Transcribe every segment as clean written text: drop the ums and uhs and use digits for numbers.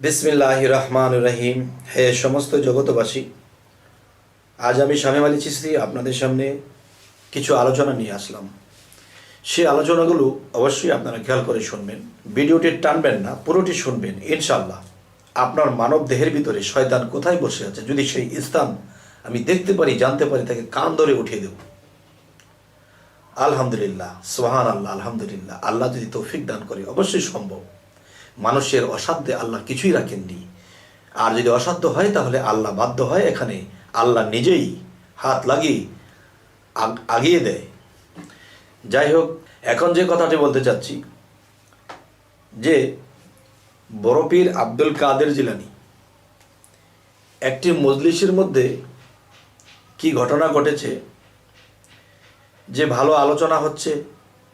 বিসমিল্লাহির রহমানির রহিম। হে সমস্ত জগতবাসী, আজ আমি শামীম আলী চিশতি আপনাদের সামনে কিছু আলোচনা নিয়ে আসলাম। সেই আলোচনাগুলো অবশ্যই আপনারা খেয়াল করে শুনবেন, ভিডিওটি টানবেন না, পুরোটি শুনবেন। ইনশাল্লাহ আপনার মানব দেহের ভিতরে শয়তান কোথায় বসে আছে যদি সেই স্থান আমি দেখতে পারি, জানতে পারি, তাকে কান ধরে উঠিয়ে দেব। আলহামদুলিল্লাহ, সুবহান আল্লাহ, আলহামদুলিল্লাহ। আল্লাহ যদি তৌফিক দান করে অবশ্যই সম্ভব। মানুষের অসাধ্যে আল্লাহ কিছুই রাখেননি। আর যদি অসাধ্য হয় তাহলে আল্লাহ বাধ্য হয়, এখানে আল্লাহ নিজেই হাত লাগিয়ে আগিয়ে দেয়। যাই হোক, এখন যে কথাটি বলতে চাচ্ছি যে বড় পীর আব্দুল কাদের জিলানী একটি মজলিসের মধ্যে কি ঘটনা ঘটেছে, যে ভালো আলোচনা হচ্ছে,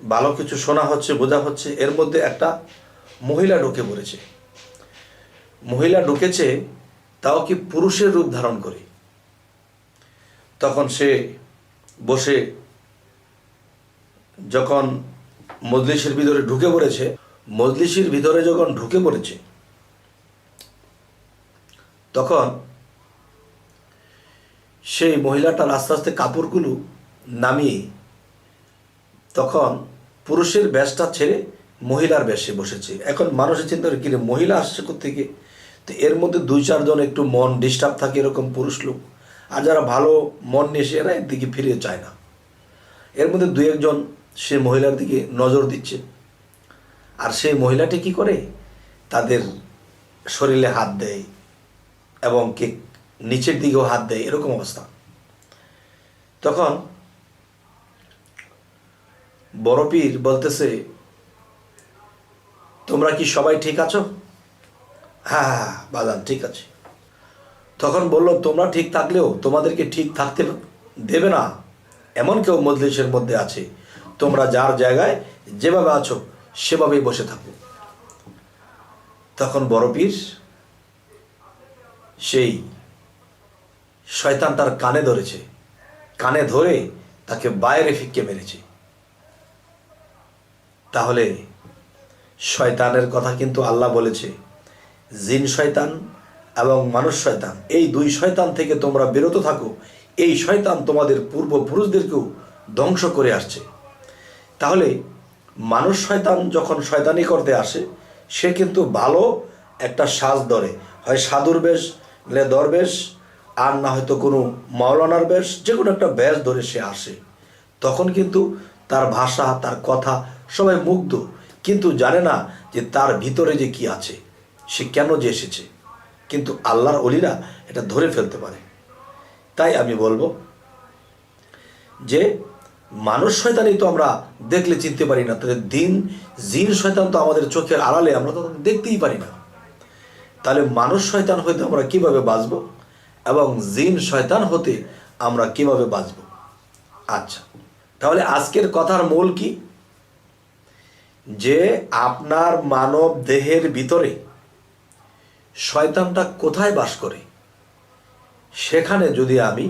ভালো কিছু শোনা হচ্ছে, বোঝা হচ্ছে, এর মধ্যে একটা মহিলা ঢুকে পড়েছে। মহিলা ঢুকেছে, তাও কি পুরুষের রূপ ধারণ করে। তখন সে বসে যখন মজলিসের ভিতরে ঢুকে পড়েছে, মজলিসের ভিতরে যখন ঢুকে পড়েছে তখন সেই মহিলাটার আস্তে আস্তে কাপড়গুলো নামিয়ে তখন পুরুষের বেশটা ছেড়ে মহিলার বেশে বসেছে। এখন মানুষের চিন্তা করে কিরে মহিলা আসছে কোত্থেকে। তো এর মধ্যে দুই চারজন একটু মন ডিস্টার্ব থাকে, এরকম পুরুষ লোক, আর যারা ভালো মন নিয়ে এসে এরা এর দিকে ফিরে চায় না। এর মধ্যে দুই একজন সে মহিলার দিকে নজর দিচ্ছে, আর সেই মহিলাটি কি করে তাদের শরীরে হাত দেয় এবং কে নিচের দিকেও হাত দেয়, এরকম অবস্থা। তখন বড় পীর বলতেছে, তোমরা কি সবাই ঠিক আছো? হ্যাঁ হ্যাঁ বাজান ঠিক আছে। তখন বললো, তোমরা ঠিক থাকলেও তোমাদেরকে ঠিক থাকতে দেবে না এমন কেউ মজলিসের মধ্যে আছে। তোমরা যার জায়গায় যেভাবে আছো সেভাবেই বসে থাকো। তখন বড় পীর সেই শয়তানটার কানে ধরেছে, কানে ধরে তাকে বাইরে ফিক্কে মেরেছে। তাহলে শয়তানের কথা কিন্তু আল্লাহ বলেছে, জিন শয়তান এবং মানুষ শয়তান, এই দুই শয়তান থেকে তোমরা বিরত থাকো। এই শয়তান তোমাদের পূর্বপুরুষদেরকেও ধ্বংস করে আসছে। তাহলে মানুষ শয়তান যখন শয়তানি করতে আসে, সে কিন্তু ভালো একটা সাজ ধরে, হয় সাধুর বেশ, দরবেশ, আর না হয়তো কোনো মাওলানার বেশ, যে কোনো একটা বেশ ধরে সে আসে। তখন কিন্তু তার ভাষা, তার কথা সবাই মুগ্ধ, কিন্তু জানে না যে তার ভিতরে যে কি আছে, সে কেন যে এসেছে। কিন্তু আল্লাহর ওলিরা এটা ধরে ফেলতে পারে। তাই আমি বলবো যে মানুষ শয়তানই তো আমরা দেখলে চিনতে পারি না, তাহলে জিন শয়তান তো আমাদের চোখের আড়ালে, আমরা তো দেখতেই পারি না। তাহলে মানুষ শয়তান হইতে আমরা কিভাবে বাঁচবো এবং জিন শয়তান হতে আমরা কিভাবে বাঁচব? আচ্ছা, তাহলে আজকের কথার মূল কি, যে আপনার মানব দেহের ভিতরে শয়তানটা কোথায় বাস করে, সেখানে যদি আমি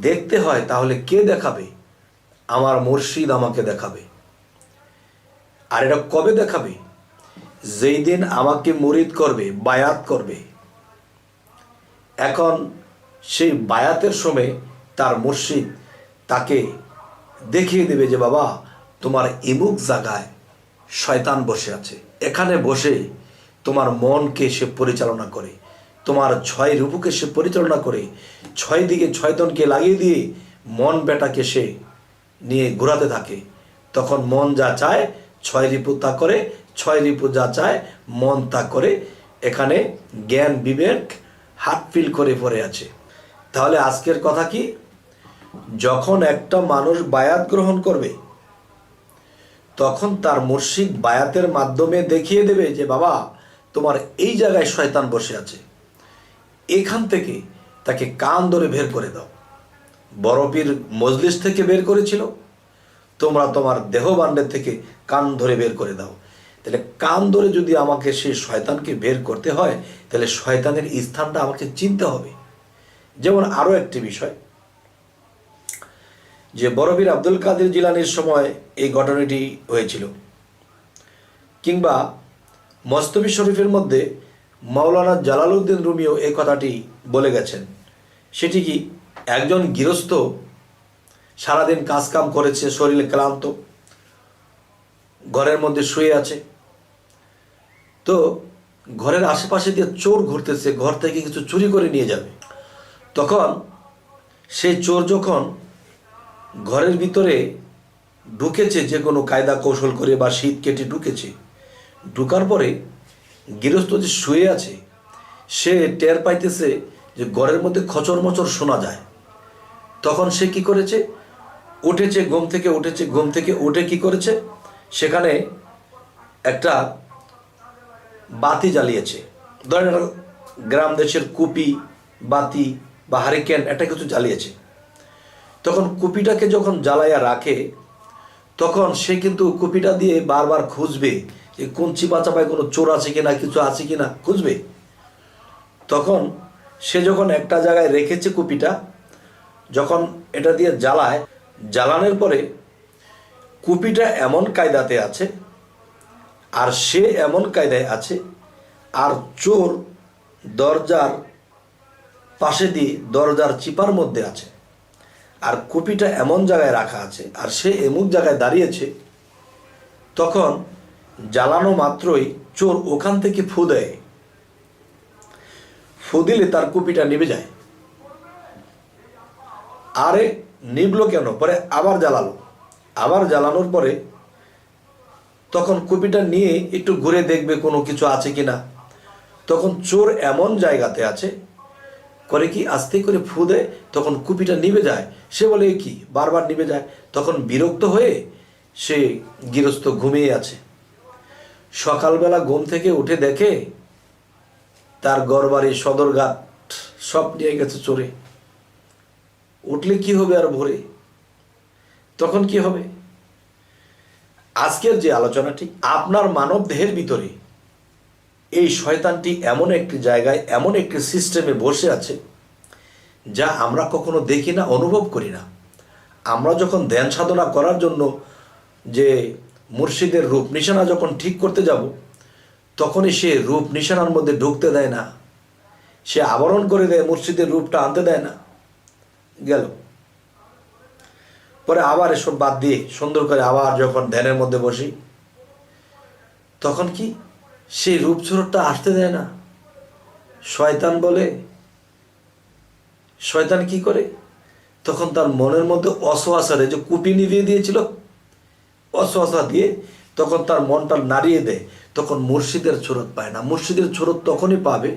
দেখতে হয় তাহলে কে দেখাবে? আমার মুর্শিদ আমাকে দেখাবে। আর এটা কবে দেখাবে? যেই দিন আমাকে মুরিদ করবে, বায়াত করবে। এখন সেই বায়াতের সময় তার মুর্শিদ তাকে দেখিয়ে দেবে যে বাবা, তোমার ইমুক জায়গায় শয়তান বসে আছে, এখানে বসে তোমার মনকে সে পরিচালনা করে, তোমার ছয় রূপকে সে পরিচালনা করে, ছয় দিকে ছয়তনকে লাগিয়ে দিয়ে মন বেটাকে সে নিয়ে ঘোরাতে থাকে। তখন মন যা চায় ছয় রিপু তা করে, ছয় রিপু যা চায় মন তা করে। এখানে জ্ঞান বিবেক হাত ফিল করে পড়ে আছে। তাহলে আজকের কথা কি, যখন একটা মানুষ বায়াত গ্রহণ করবে তখন তার মুর্শিদ বায়াতের মাধ্যমে দেখিয়ে দেবে যে বাবা, তোমার এই জায়গায় শয়তান বসে আছে, এখান থেকে তাকে কান ধরে বের করে দাও। বড় পীর মজলিস থেকে বের করেছিল, তোমরা তোমার দেহবাণ্ডের থেকে কান ধরে বের করে দাও। তাহলে কান ধরে যদি আমাকে সেই শয়তানকে বের করতে হয়, তাহলে শয়তানের স্থানটা আমাকে চিনতে হবে। যেমন আরও একটি বিষয়, যে বড় পীর আব্দুল কাদের জিলানীর সময় এই ঘটনাটি হয়েছিল, কিংবা মস্তবি শরীফের মধ্যে মাওলানা জালালউদ্দিন রুমিও এই কথাটি বলে গেছেন। সেটি কি, একজন গৃহস্থ সারাদিন কাজকাম করেছে, শরীরে ক্লান্ত, ঘরের মধ্যে শুয়ে আছে, তো ঘরের আশেপাশে দিয়ে চোর ঘুরতেছে, ঘর থেকে কিছু চুরি করে নিয়ে যাবে। তখন সেই চোর যখন ঘরের ভিতরে ঢুকেছে, যে কোনো কায়দা কৌশল করে বা শীত কেটে ঢুকেছে, ঢুকার পরে গৃহস্থ যে শুয়ে আছে সে টের পাইতেছে যে ঘরের মধ্যে খচর মচর শোনা যায়। তখন সে কি করেছে, উঠেছে, ঘুম থেকে উঠে কি করেছে, সেখানে একটা বাতি জ্বালিয়েছে। ধরেন গ্রাম দেশের কুপি, বাতি বা হারিকেন, একটা কিছু জ্বালিয়েছে। তখন কুপিটাকে যখন জ্বালাইয়া রাখে, তখন সে কিন্তু কুপিটা দিয়ে বারবার খুঁজবে যে কোন চিপা চাপায় কোনো চোর আছে কিনা, কিছু আছে কিনা খুঁজবে। তখন সে যখন একটা জায়গায় রেখেছে কুপিটা, যখন এটা দিয়ে জ্বালানোর পরে কুপিটা এমন কায়দাতে আছে, আর সে এমন কায়দায় আছে, আর চোর দরজার পাশে দিয়ে দরজার চিপার মধ্যে আছে, আর কুপিটা এমন জায়গায় রাখা আছে, আর সে এমন জায়গায় দাঁড়িয়েছে। তখন জ্বালানো মাত্রই চোর ওখান থেকে ফু দেয়, ফু দিলে তার কুপিটা নিভে যায়। আরে নিভলো কেন? পরে আবার জ্বালানোর পরে তখন কুপিটা নিয়ে একটু ঘুরে দেখবে কোনো কিছু আছে কিনা। তখন চোর এমন জায়গাতে আছে, করে কি আস্তে করে ফু দেয়, তখন কুপিটা নিভে যায়। সে বলে কি বারবার নিভে যায়। তখন বিরক্ত হয়ে সে গৃহস্থ ঘুমিয়ে আছে। সকালবেলা ঘুম থেকে উঠে দেখে তার ঘরবাড়ি, সদরঘাট সব নিয়ে গেছে চোরে। উঠলে কি হবে আর ভোরে? তখন কি হবে? আজকের যে আলোচনাটি, আপনার মানব দেহের ভিতরে এই শয়তানটি এমন একটি জায়গায়, এমন একটি সিস্টেমে বসে আছে যা আমরা কখনো দেখি না, অনুভব করি না। আমরা যখন ধ্যান সাধনা করার জন্য যে মুর্শিদের রূপ নিশানা যখন ঠিক করতে যাব, তখনই সে রূপ নিশানার মধ্যে ঢুকতে দেয় না, সে আবরণ করে দেয়, মুর্শিদের রূপটা আনতে দেয় না। গেল পরে আবার এসব বাদ দিয়ে সুন্দর করে আবার যখন ধ্যানের মধ্যে বসি, তখন কি সেই রূপচরণটা আসতে দেয় না। শয়তান বলে, শয়তান কি করে, তখন তার মনের মধ্যে অসহাসারে যে কুপি নিভিয়ে দিয়েছিল, অসহাসা দিয়ে তখন তার মনটা নাড়িয়ে দেয়। তখন মুর্শিদের ছুরত পায় না। মুর্শিদের ছুরত তখনই পাবে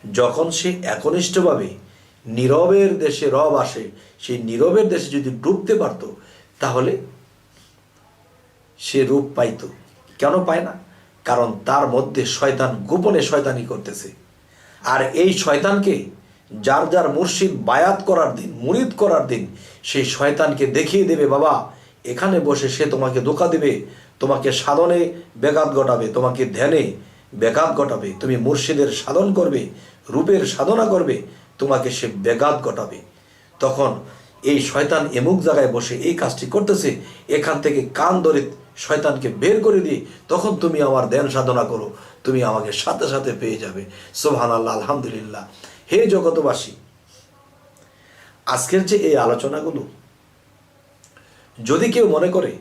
যখন সে একনিষ্ঠভাবে নীরবের দেশে রব আসে। সেই নীরবের দেশে যদি ডুবতে পারত, তাহলে সে রূপ পাইত। কেন পায় না? কারণ তার মধ্যে শয়তান গোপনে শয়তানি করতেছে। আর এই শয়তানকে যার যার মুর্শিদ বায়াত করার দিন, মুরিদ করার দিন, সেই শয়তানকে দেখিয়ে দেবে, বাবা এখানে বসে সে তোমাকে ধোঁকা দেবে, তোমাকে সাধনে ব্যাঘাত ঘটাবে, তোমাকে ধ্যানে ব্যাঘাত ঘটাবে। তুমি মুর্শিদের সাধন করবে, রূপের সাধনা করবে, তোমাকে সে ব্যাঘাত ঘটাবে। তখন এই শয়তান এমুক জায়গায় বসে এই কাজটি করতেছে, এখান থেকে কান ধরে শয়তানকে বের করে দিয়ে তখন তুমি আমার ধ্যান সাধনা করো, তুমি আমাকে সাথে সাথে পেয়ে যাবে। সুবহানাল্লাহ, আলহামদুলিল্লাহ। হে জগতবাসী, আজকের যে এই আলোচনাগুলো যদি কেউ মনে করে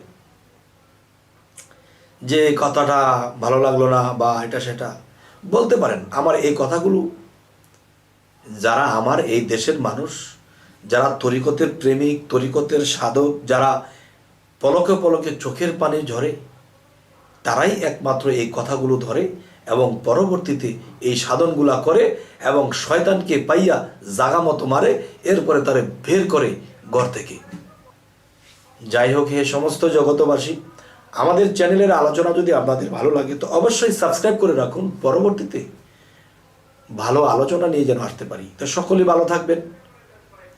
যে কথাটা ভালো লাগলো না বা এটা সেটা, বলতে পারেন। আমার এই কথাগুলো যারা আমার এই দেশের মানুষ, যারা তরিকতের প্রেমিক, তরিকতের সাধক, যারা পলকে পলকে চোখের পানি ঝরে, তারাই একমাত্র এই কথাগুলো ধরে এবং পরবর্তীতে এই সাধনগুলা করে এবং শয়তানকে পাইয়া জাগা মতো মারে, এরপরে তারে বের করে ঘর থেকে। যাই হোক, হে সমস্ত জগতবাসী, আমাদের চ্যানেলের আলোচনা যদি আপনাদের ভালো লাগে তো অবশ্যই সাবস্ক্রাইব করে রাখুন, পরবর্তীতে ভালো আলোচনা নিয়ে যেন আসতে পারি। তো সকলেই ভালো থাকবেন।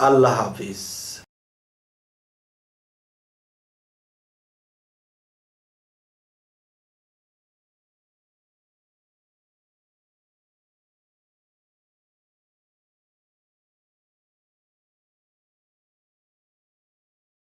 আল্লাহ হাফিজ।